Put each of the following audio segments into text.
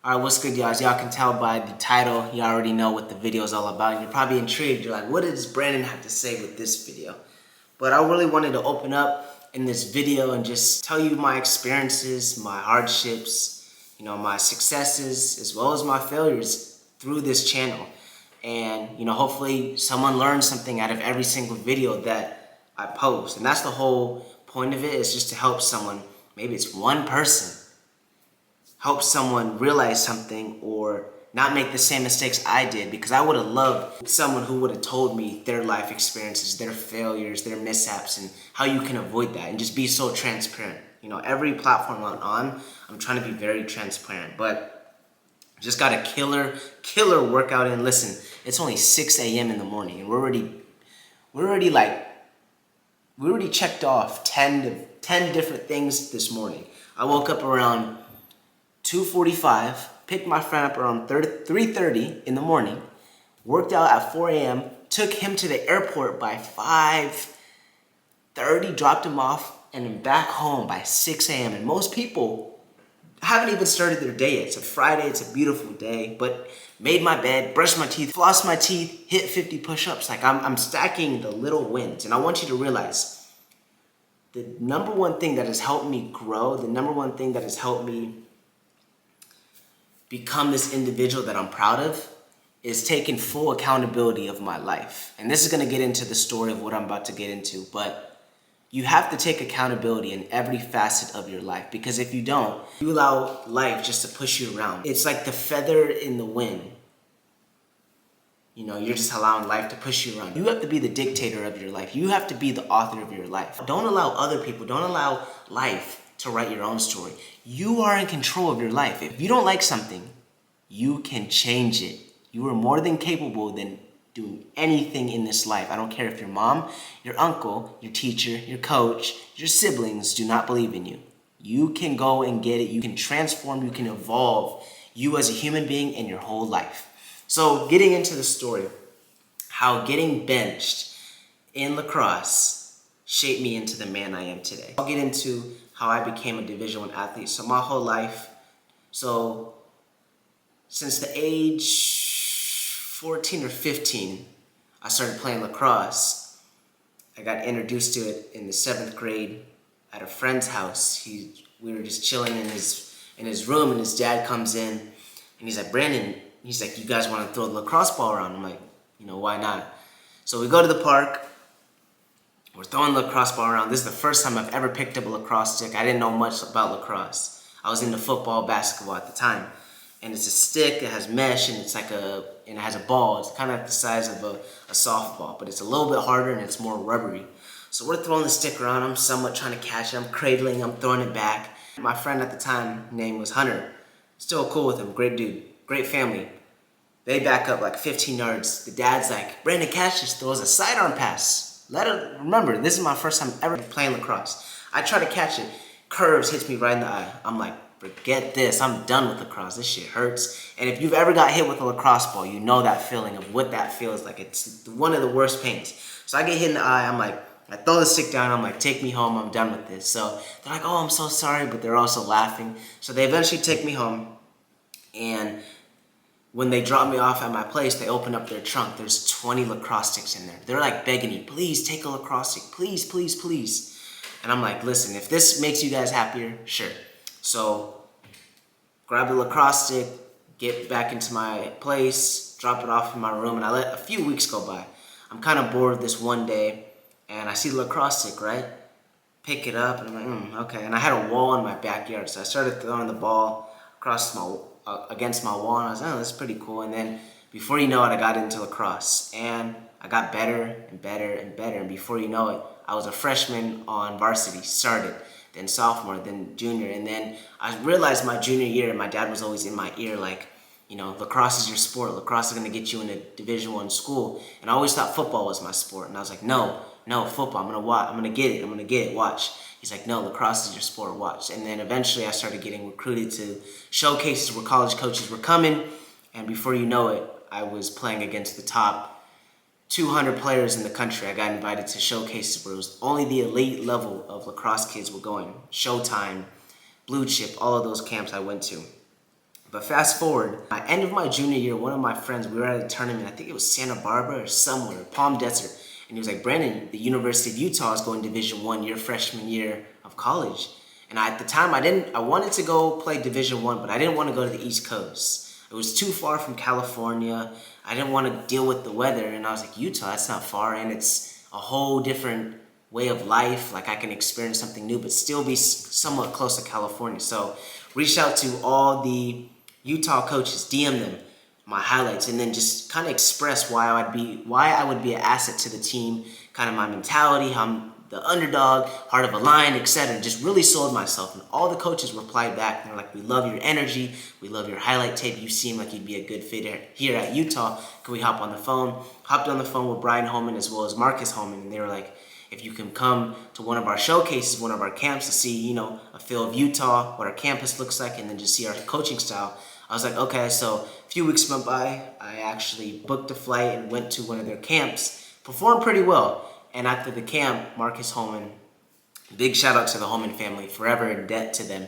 Alright, what's good, y'all? As y'all can tell by the title, you already know what the video is all about. And you're probably intrigued. You're like, what does Brandon have to say with this video? But I really wanted to open up in this video and just tell you my experiences, my hardships, my successes, as well as my failures through this channel. And, hopefully someone learns something out of every single video that I post. And that's the whole point of it, is just to help someone. Maybe it's one person. Help someone realize something or not make the same mistakes I did, because I would have loved someone who would have told me their life experiences, their failures, their mishaps, and how you can avoid that and just be so transparent. Every platform I'm on, I'm trying to be very transparent, but just got a killer workout in. Listen, it's only 6 a.m. in the morning and we already checked off 10 different things this morning. I woke up around 2:45, picked my friend up around 3:30 in the morning, worked out at 4 a.m., took him to the airport by 5:30, dropped him off, and then back home by 6 a.m. And most people haven't even started their day yet. It's a Friday, it's a beautiful day, but made my bed, brushed my teeth, flossed my teeth, hit 50 push-ups. Like I'm stacking the little wins. And I want you to realize the number one thing that has helped me grow, the number one thing that has helped me become this individual that I'm proud of, is taking full accountability of my life. And this is going to get into the story of what I'm about to get into, but you have to take accountability in every facet of your life, because if you don't, you allow life just to push you around. It's like the feather in the wind. You're just allowing life to push you around. You have to be the dictator of your life. You have to be the author of your life. Don't allow other people, don't allow life to write your own story. You are in control of your life. If you don't like something, you can change it. You are more than capable than doing anything in this life. I don't care if your mom, your uncle, your teacher, your coach, your siblings do not believe in you. You can go and get it. You can transform, you can evolve you as a human being in your whole life. So getting into the story, how getting benched in lacrosse shaped me into the man I am today. I'll get into how I became a Division I athlete. So my whole life, since the age 14 or 15, I started playing lacrosse. I got introduced to it in the 7th grade at a friend's house. We were just chilling in his room, and his dad comes in and he's like, Brandon, he's like, you guys want to throw the lacrosse ball around? I'm like, why not? So we go to the park. We're throwing the lacrosse ball around. This is the first time I've ever picked up a lacrosse stick. I didn't know much about lacrosse. I was into football, basketball at the time. And it's a stick, it has mesh, and it has a ball. It's kind of the size of a softball, but it's a little bit harder and it's more rubbery. So we're throwing the stick around. I'm somewhat trying to catch it. I'm cradling, I'm throwing it back. My friend at the time, name was Hunter. Still cool with him, great dude, great family. They back up like 15 yards. The dad's like, Brandon, catch this, throws a sidearm pass. Remember, this is my first time ever playing lacrosse. I try to catch it, curves, hits me right in the eye. I'm like, forget this, I'm done with lacrosse, this shit hurts. And if you've ever got hit with a lacrosse ball, you know that feeling of what that feels like. It's one of the worst pains. So I get hit in the eye, I throw the stick down, I'm like, take me home, I'm done with this. So they're like, oh, I'm so sorry, but they're also laughing. So they eventually take me home, and when they drop me off at my place, they open up their trunk. There's 20 lacrosse sticks in there. They're like begging me, please take a lacrosse stick, please, please, please. And I'm like, listen, if this makes you guys happier, sure. So grab the lacrosse stick, get back into my place, drop it off in my room, and I let a few weeks go by. I'm kind of bored this one day, and I see the lacrosse stick, right? Pick it up, and I'm like, okay. And I had a wall in my backyard, so I started throwing the ball against my wall, and I was like, oh, that's pretty cool. And then before you know it, I got into lacrosse, and I got better and better and better. And before you know it, I was a freshman on varsity, started, then sophomore, then junior. And then I realized my junior year, my dad was always in my ear like, lacrosse is your sport. Lacrosse is going to get you in a Division I school. And I always thought football was my sport. And I was like, no, football. I'm going to get it. Watch. He's like, no, lacrosse is your sport, watch. And then eventually I started getting recruited to showcases where college coaches were coming. And before you know it, I was playing against the top 200 players in the country. I got invited to showcases where it was only the elite level of lacrosse kids were going. Showtime, Blue Chip, all of those camps I went to. But fast forward, at the end of my junior year, one of my friends, we were at a tournament, I think it was Santa Barbara or somewhere, Palm Desert. And he was like, Brandon, the University of Utah is going Division I your freshman year of college. And at the time, I wanted to go play Division I, but I didn't want to go to the East Coast. It was too far from California. I didn't want to deal with the weather. And I was like, Utah, that's not far. And it's a whole different way of life. Like I can experience something new, but still be somewhat close to California. So reached out to all the Utah coaches, DM them my highlights, and then just kind of express why I would be an asset to the team, kind of my mentality, how I'm the underdog, heart of a lion, etc. Just really sold myself, and all the coaches replied back. They're like, "We love your energy, we love your highlight tape. You seem like you'd be a good fit here at Utah. Can we hop on the phone?" Hopped on the phone with Brian Holman as well as Marcus Holman, and they were like, if you can come to one of our showcases, one of our camps to see, a feel of Utah, what our campus looks like, and then just see our coaching style. I was like, okay. So a few weeks went by. I actually booked a flight and went to one of their camps, performed pretty well. And after the camp, Marcus Holman, big shout out to the Holman family, forever in debt to them.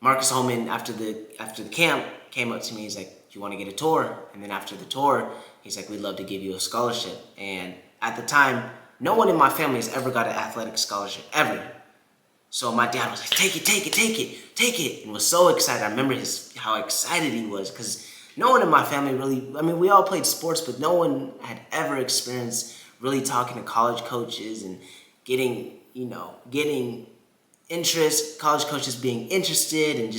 Marcus Holman, after the camp, came up to me. He's like, do you want to get a tour? And then after the tour, he's like, we'd love to give you a scholarship. And at the time, no one in my family has ever got an athletic scholarship, ever. So my dad was like, take it, and was so excited. I remember how excited he was, because no one in my family really, we all played sports, but no one had ever experienced really talking to college coaches and getting interest, college coaches being interested, and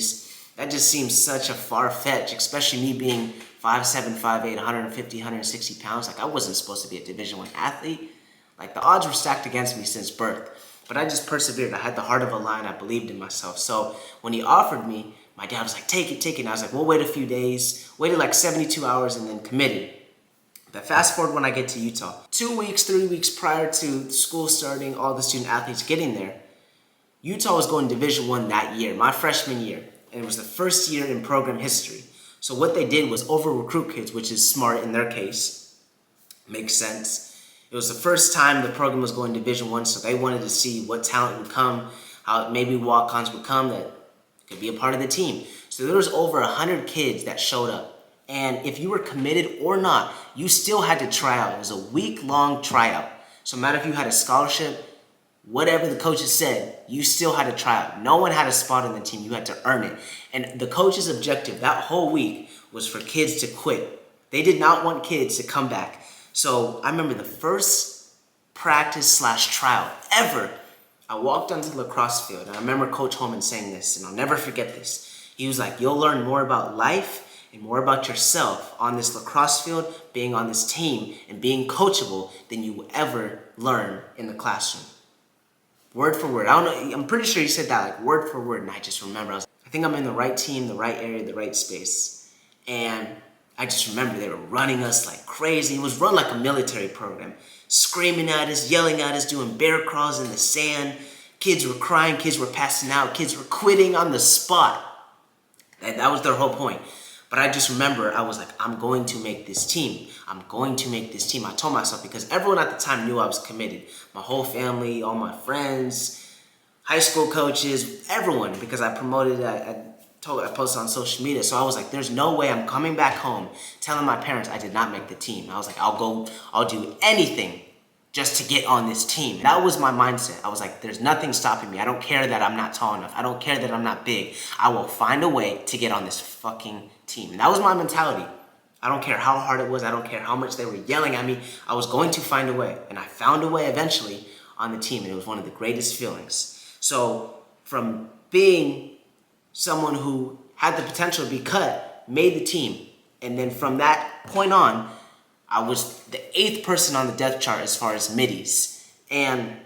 that just seems such a far-fetched, especially me being 5'7", 5'8", 150, 160 pounds. Like I wasn't supposed to be a Division I athlete. Like the odds were stacked against me since birth. But I just persevered. I had the heart of a lion. I believed in myself. So when he offered me, my dad was like, take it. And I was like, we'll wait a few days. Waited like 72 hours and then committed. But fast forward when I get to Utah. 2 weeks, 3 weeks prior to school starting, all the student athletes getting there, Utah was going Division I that year, my freshman year. And it was the first year in program history. So what they did was over-recruit kids, which is smart in their case. Makes sense. It was the first time the program was going Division I, so they wanted to see what talent would come, how maybe walk-ons would come that could be a part of the team. So there was over 100 kids that showed up. And if you were committed or not, you still had to try out. It was a week-long tryout. So no matter if you had a scholarship, whatever the coaches said, you still had to try out. No one had a spot on the team. You had to earn it. And the coach's objective that whole week was for kids to quit. They did not want kids to come back. So I remember the first practice/tryout ever. I walked onto the lacrosse field, and I remember Coach Holman saying this, and I'll never forget this. He was like, you'll learn more about life and more about yourself on this lacrosse field, being on this team, and being coachable than you will ever learn in the classroom. Word for word. I don't know, I'm pretty sure he said that like word for word, and I just remember, I think I'm in the right team, the right area, the right space. And I just remember they were running us like crazy. It was run like a military program. Screaming at us, yelling at us, doing bear crawls in the sand. Kids were crying, kids were passing out, kids were quitting on the spot. That was their whole point. But I just remember, I was like, I'm going to make this team. I'm going to make this team. I told myself, because everyone at the time knew I was committed. My whole family, all my friends, high school coaches, everyone, because I promoted, I posted on social media. So I was like, there's no way I'm coming back home telling my parents I did not make the team. I was like, I'll do anything just to get on this team. That was my mindset. I was like, there's nothing stopping me. I don't care that I'm not tall enough. I don't care that I'm not big. I will find a way to get on this fucking team. And that was my mentality. I don't care how hard it was. I don't care how much they were yelling at me. I was going to find a way. And I found a way eventually on the team. And it was one of the greatest feelings. So from being someone who had the potential to be cut, made the team. And then from that point on, I was the 8th person on the depth chart as far as middies. And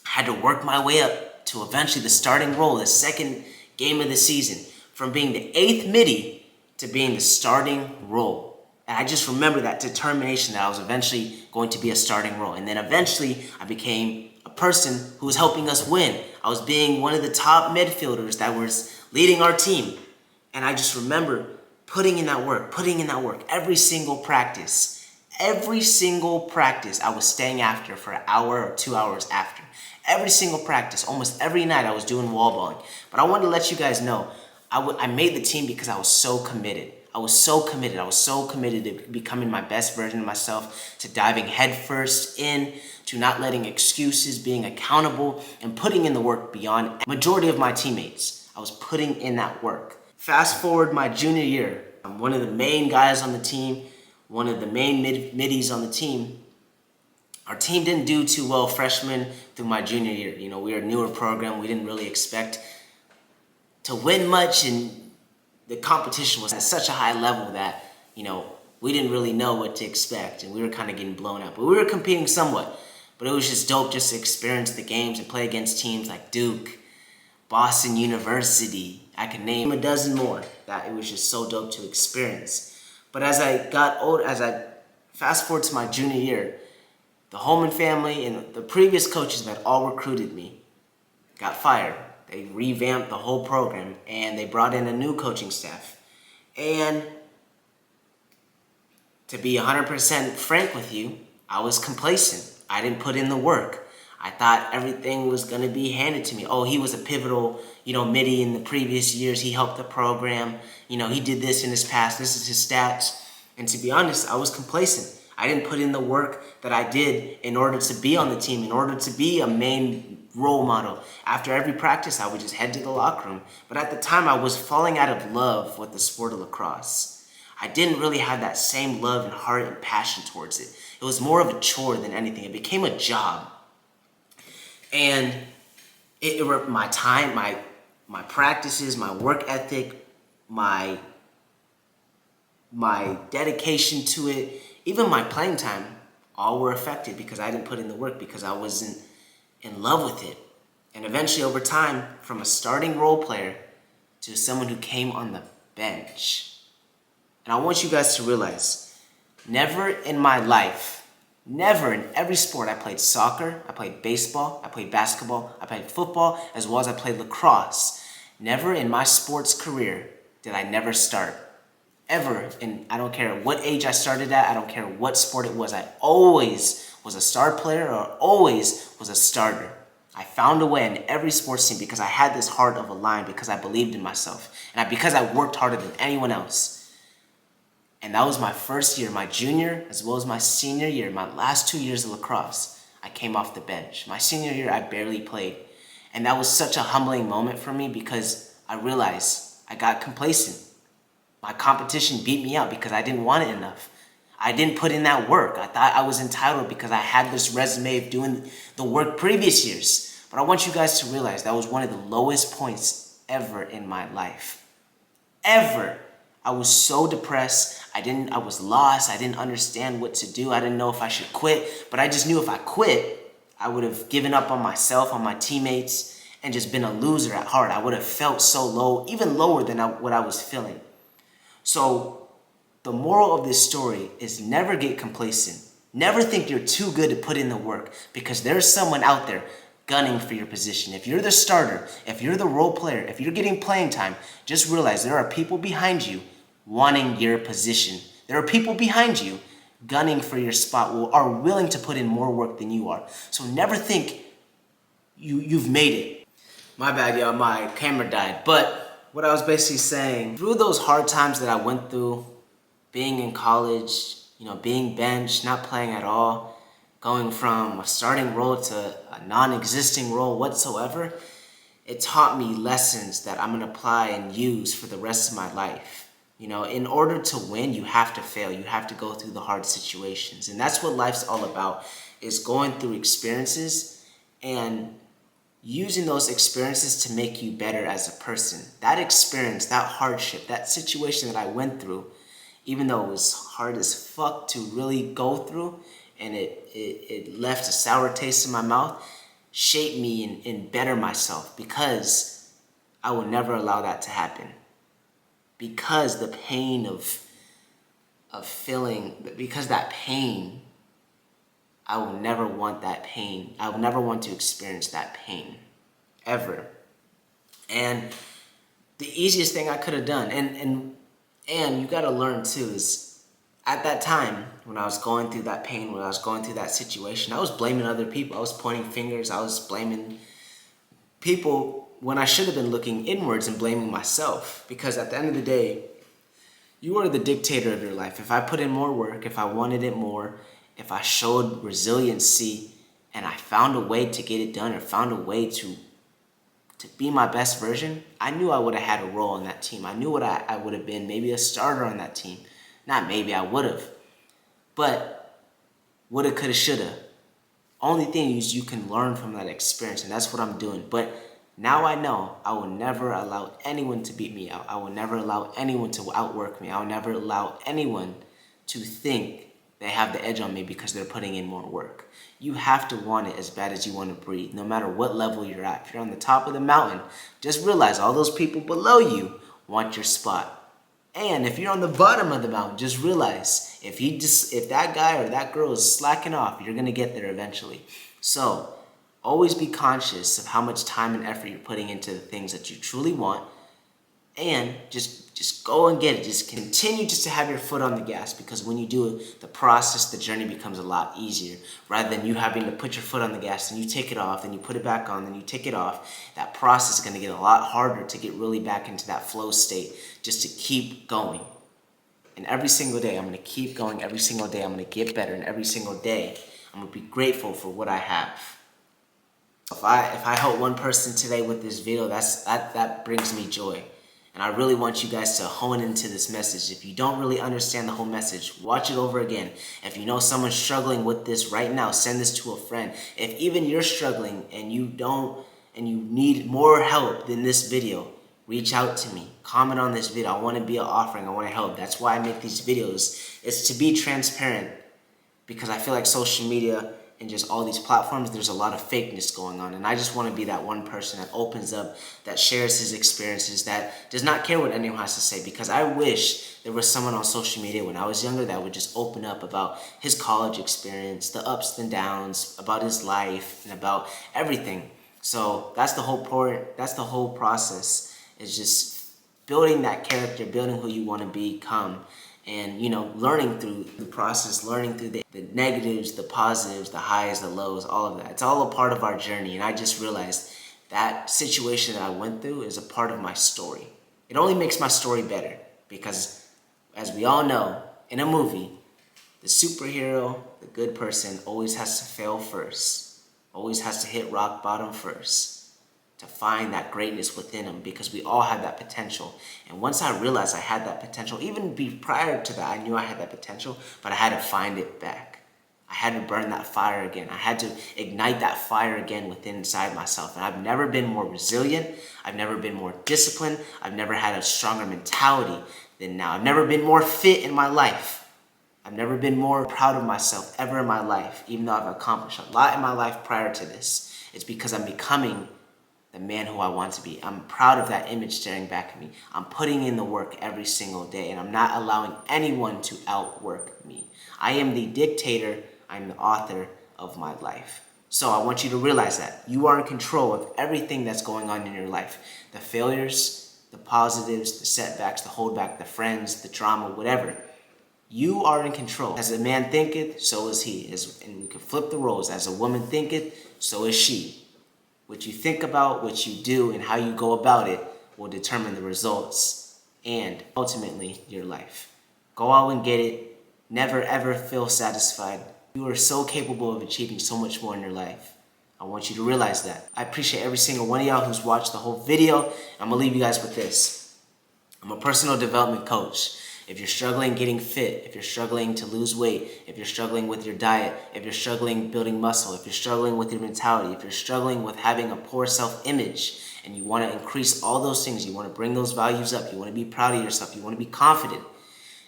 had to work my way up to eventually the starting role, the second game of the season. From being the 8th midi to being the starting role. And I just remember that determination that I was eventually going to be a starting role. And then eventually I became a person who was helping us win. I was being one of the top midfielders that was leading our team. And I just remember putting in that work every single practice. Every single practice I was staying after for an hour or 2 hours after. Every single practice, almost every night I was doing wall balling. But I wanted to let you guys know, I made the team because I was so committed. I was so committed to becoming my best version of myself, to diving headfirst in, to not letting excuses, being accountable, and putting in the work beyond majority of my teammates. I was putting in that work. Fast forward my junior year, I'm one of the main guys on the team, one of the main middies on the team. Our team didn't do too well freshman through my junior year. You know, we were a newer program. We didn't really expect to win much, and the competition was at such a high level that, you know, we didn't really know what to expect, and we were kind of getting blown out. But we were competing somewhat. But it was just dope just to experience the games and play against teams like Duke, Boston University. I could name a dozen more. That it was just so dope to experience. But as I got older, as I fast forward to my junior year, the Holman family and the previous coaches that all recruited me got fired. They revamped the whole program, and they brought in a new coaching staff. And to be 100% frank with you, I was complacent. I didn't put in the work. I thought everything was going to be handed to me. Oh, he was a pivotal, middie in the previous years. He helped the program. He did this in his past. This is his stats. And to be honest, I was complacent. I didn't put in the work that I did in order to be on the team, in order to be a main role model. After every practice, I would just head to the locker room. But at the time, I was falling out of love with the sport of lacrosse. I didn't really have that same love and heart and passion towards it. It was more of a chore than anything. It became a job. And my time, my practices, my work ethic, my dedication to it, even my playing time, all were affected because I didn't put in the work, because I wasn't in love with it. And eventually, over time, from a starting role player to someone who came on the bench. And I want you guys to realize, never in my life, never in every sport, I played soccer, I played baseball, I played basketball, I played football, as well as I played lacrosse. Never in my sports career did I never start. Ever. And I don't care what age I started at, I don't care what sport it was. I always was a star player or always was a starter. I found a way in every sports team because I had this heart of a lion, because I believed in myself, and because I worked harder than anyone else. And that was my first year, my junior, as well as my senior year, my last 2 years of lacrosse. I came off the bench. My senior year, I barely played. And that was such a humbling moment for me because I realized I got complacent. My competition beat me out because I didn't want it enough. I didn't put in that work. I thought I was entitled because I had this resume of doing the work previous years. But I want you guys to realize that was one of the lowest points ever in my life. Ever. I was so depressed. I was lost. I didn't understand what to do. I didn't know if I should quit. But I just knew if I quit, I would have given up on myself, on my teammates, and just been a loser at heart. I would have felt so low, even lower than what I was feeling. So the moral of this story is never get complacent. Never think you're too good to put in the work, because there's someone out there gunning for your position. If you're the starter, if you're the role player, if you're getting playing time, just realize there are people behind you wanting your position. There are people behind you gunning for your spot, who are willing to put in more work than you are. So never think you've made it. My bad, y'all, my camera died. But what I was basically saying, through those hard times that I went through, being in college, being benched, not playing at all, going from a starting role to a non-existing role whatsoever, it taught me lessons that I'm going to apply and use for the rest of my life. In order to win, you have to fail. You have to go through the hard situations. And that's what life's all about, is going through experiences and using those experiences to make you better as a person. That experience, that hardship, that situation that I went through, even though it was hard as fuck to really go through, and it left a sour taste in my mouth, shaped me and better myself, because I will never allow that to happen. Because the pain of feeling, because that pain, I will never want that pain. I will never want to experience that pain, ever. And the easiest thing I could have done, and you got to learn too, is at that time when I was going through that pain, when I was going through that situation, I was blaming other people. I was pointing fingers. I was blaming people when I should have been looking inwards and blaming myself. Because at the end of the day, you are the dictator of your life. If I put in more work, if I wanted it more, if I showed resiliency and I found a way to get it done or found a way to be my best version, I knew I would have had a role on that team. I knew what I would have been, maybe a starter on that team. Not maybe, I would have. But woulda, coulda, shoulda. Only thing is you can learn from that experience, and that's what I'm doing. But now I know I will never allow anyone to beat me out. I will never allow anyone to outwork me. I will never allow anyone to think they have the edge on me because they're putting in more work. You have to want it as bad as you want to breathe, no matter what level you're at. If you're on the top of the mountain, just realize all those people below you want your spot. And if you're on the bottom of the mountain, just realize if that guy or that girl is slacking off, you're gonna get there eventually. So always be conscious of how much time and effort you're putting into the things that you truly want, and just go and get it. Just continue just to have your foot on the gas, because when you do it, the process, the journey becomes a lot easier. Rather than you having to put your foot on the gas, and you take it off, then you put it back on, then you take it off, that process is going to get a lot harder to get really back into that flow state, just to keep going. And every single day, I'm going to keep going. Every single day, I'm going to get better. And every single day, I'm going to be grateful for what I have. If I help one person today with this video, that brings me joy. And I really want you guys to hone into this message. If you don't really understand the whole message, watch it over again. If you know someone's struggling with this right now, send this to a friend. If even you're struggling and you need more help than this video, reach out to me. Comment on this video. I want to be an offering. I want to help. That's why I make these videos. It's to be transparent, because I feel like social media and just all these platforms, there's a lot of fakeness going on. And I just want to be that one person that opens up, that shares his experiences, that does not care what anyone has to say. Because I wish there was someone on social media when I was younger that would just open up about his college experience, the ups and downs, about his life, and about everything. So that's the whole process, is just building that character, building who you want to become. And, learning through the process, learning through the negatives, the positives, the highs, the lows, all of that. It's all a part of our journey. And I just realized that situation that I went through is a part of my story. It only makes my story better, because as we all know, in a movie, the superhero, the good person, always has to fail first, always has to hit rock bottom first, to find that greatness within them, because we all have that potential. And once I realized I had that potential, even prior to that, I knew I had that potential, but I had to find it back. I had to burn that fire again. I had to ignite that fire again within inside myself. And I've never been more resilient. I've never been more disciplined. I've never had a stronger mentality than now. I've never been more fit in my life. I've never been more proud of myself ever in my life, even though I've accomplished a lot in my life prior to this. It's because I'm becoming the man who I want to be. I'm proud of that image staring back at me. I'm putting in the work every single day, and I'm not allowing anyone to outwork me. I am the dictator. I'm the author of my life. So I want you to realize that you are in control of everything that's going on in your life. The failures, the positives, the setbacks, the holdback, the friends, the drama, whatever. You are in control. As a man thinketh, so is he. And we can flip the roles. As a woman thinketh, so is she. What you think about, what you do, and how you go about it will determine the results and ultimately your life. Go out and get it. Never ever feel satisfied. You are so capable of achieving so much more in your life. I want you to realize that. I appreciate every single one of y'all who's watched the whole video. I'm gonna leave you guys with this. I'm a personal development coach. If you're struggling getting fit, if you're struggling to lose weight, if you're struggling with your diet, if you're struggling building muscle, if you're struggling with your mentality, if you're struggling with having a poor self-image, and you want to increase all those things, you want to bring those values up, you want to be proud of yourself, you want to be confident,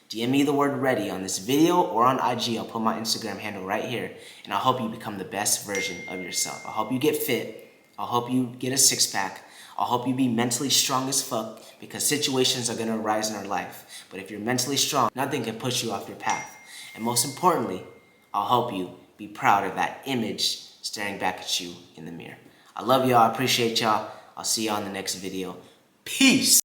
DM me the word ready on this video or on IG. I'll put my Instagram handle right here, and I'll help you become the best version of yourself. I'll help you get fit. I'll help you get a six-pack. I'll help you be mentally strong as fuck, because situations are going to arise in our life. But if you're mentally strong, nothing can push you off your path. And most importantly, I'll help you be proud of that image staring back at you in the mirror. I love y'all. I appreciate y'all. I'll see y'all in the next video. Peace.